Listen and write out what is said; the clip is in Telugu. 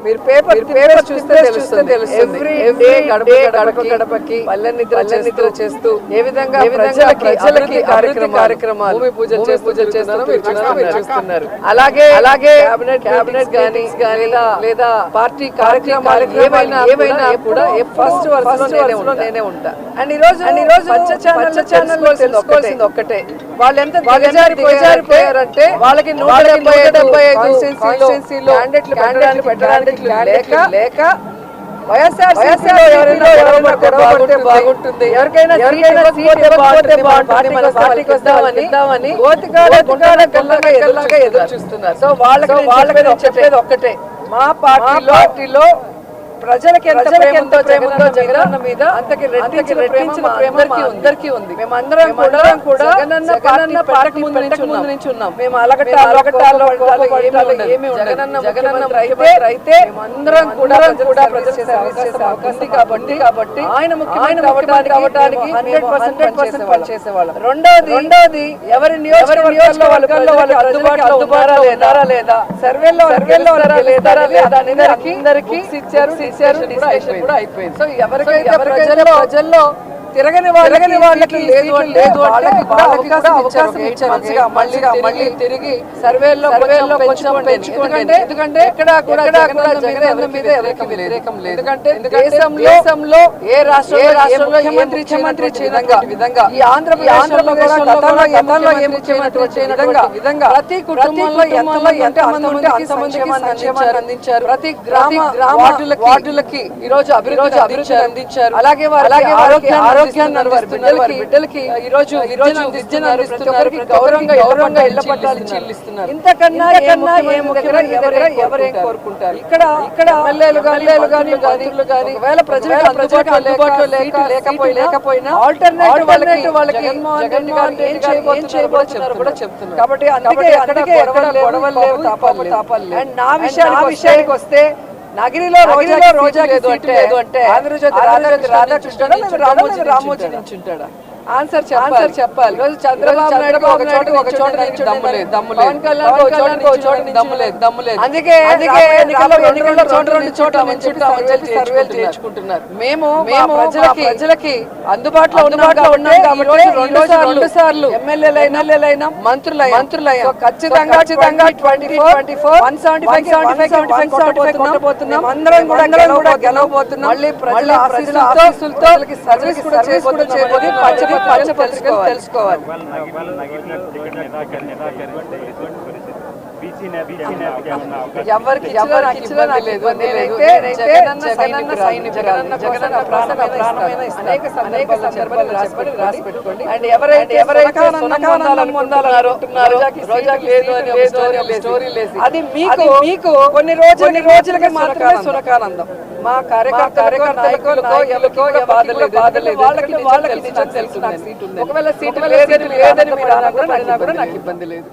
మీరు పేపర్ చూస్తే తెలుస్తుంది. ఎవ్రీ డే గడపకి పల్లె నిద్ర చేస్తూ ఏ విధంగా ప్రజలకి కార్యక్రమాలు భూమి పూజలు చేస్తున్నారు మీరు చూస్తున్నారు. అలాగే క్యాబినెట్ గానీ లేదా పార్టీ కార్యక్రమాలు ఏమైనా కూడా ఫస్ట్ వరుసలో నేనే ఉంటా. అండ్ ఈ రోజు పచ్చ ఛానల్ తెలుసుకోవాల్సింది ఒక్కటే, వాళ్ళు ఎంత దిగజారిపోయారంటే వాళ్ళకి 175 కాన్స్టిట్యుయెన్సీలో క్యాండిడేట్లు పెట్టడానికి లేక వైఎస్ఆర్సీపీలో ఎవరైనా గొడవ బాగుంటుంది, ఎవరికైనా సీట్ ఇవ్వకపోతే బాగుంటుంది, మన పార్టీకి వస్తామని గోతికాడలాగా ఎదురు చూస్తున్నారు. సో వాళ్ళకి చెప్పేది ఒక్కటే, మా పార్టీలో ప్రజలకి ఎంత ప్రేమతో జగనన్న మీద అంతకి రెట్టించిన ప్రేమ అందరికీ ఉంది. మేమందరం కూడా జగనన్న పార్టీ ముందు నుంచి ఉన్నాం. మేము అలగటాల్లో ఏమీ జగనన్న అయితే మేమందరం కూడా ప్రజలు చేసే అవకాశం కాబట్టి ఆయన ముఖ్యమంత్రి అవడానికి 100% పనిచేసేవాళ్ళం. రెండోది ఎవరి నియోజకవర్గాల్లో వాళ్ళకి అందుబాటులో ఉన్నారా లేదా, సర్వేలో అందరికీ ఇచ్చారు, కూడా అయిపోయింది. సో ఎవరికైతే ప్రజల్లో తిరగని వాళ్ళకి లేదు అవకాశం ఇచ్చారు. మళ్ళీ తిరిగి సర్వేల్లో పెంచుకోండి. ఎందుకంటే ఎక్కడ కూడా జగన్ మీద వ్యతిరేకం లేదు. ఎందుకంటే దేశంలో ఏ రాష్ట్రంలో ముఖ్యమంత్రి చేయని విధంగా ఈ ఆంధ్రప్రదేశ్లో గతంలో ఏ ముఖ్యమంత్రి చేయని విధంగా ప్రతి కుటుంబంలో ఎంతమందికి సంక్షేమాన్ని అందించారు. ప్రతి గ్రామ వార్డులకి ఈ రోజు అభివృద్ధి అందించారు. అలాగే ఆరోగ్యాన్ని బిడ్డలకి ఈ రోజు విద్యను అందిస్తున్నారు. గౌరవంగా ఇళ్ల పట్టాలు చెల్లిస్తున్నారు. ఇంతకన్నా ఏ ముఖ్యమంత్రి ఎవరేం కోరుకుంటారు? ఇక్కడ ఎమ్మెల్యేలు గానీ మంత్రులు గానీ ఒకవేళ ప్రజలకు అందుబాటులో లేకపోయినా ఆల్టర్నేటివ్ వాళ్ళకి జగన్ ఏం చేయబోతున్నారు కూడా చెప్తున్నారు. కాబట్టి అందుకే గొడవలు లేవు, తాపాలు. అండ్ నా విషయానికి వస్తే నగిరిలో రోజా లేదు అంటే ఆంధ్రజ్యోతి రాధాకృష్ణ రామోజీ నుంచి ఉంటాడా? ఆన్సర్ చెప్పాలి. రోజు చంద్రబాబు నాయుడు ఒక చోట నుంచి దమ్ము లేదు, పవన్ కళ్యాణ్ ఒక చోట నుంచి దమ్ము లేదు. అందుకే ఎన్నికల్లో చోట సర్వేలు చేయించుకుంటున్నారు. మేము ప్రజలకి అందుబాటులో ఉన్నాం కాబట్టి రెండు సార్లు ఎమ్మెల్యేలైనా మంత్రులైనా ఖచ్చితంగా 2024 175 కొట్టబోతున్నాం. అందరం కూడా గెలవబోతున్నాం. మళ్ళీ ప్రజల ఆశీస్సులతో సర్వీస్ కూడా చేయబోతున్నాం. తెలుసుకోవాలి. ఎవరికి ఇబ్బంది లేదు. జగనన్న ప్రాణమైన అనేక సందర్భాలు రాసి పెట్టుకోండి. అండ్ ఎవరైతే పొందాలనుకుంటున్నారో రోజాకి లేదు అని స్టోరీ లేదు. అది మీకు కొన్ని రోజులకి మాత్రమే సురకానందం. మా కార్యకర్తలకు నాయకులకో ఎవరికో బాధ లేదు. వాళ్ళకి తెలుసు నాకు సీట్ ఉంది. ఒకవేళ సీట్ లేదని మీరు అన్నా కూడా నాకు ఇబ్బంది లేదు.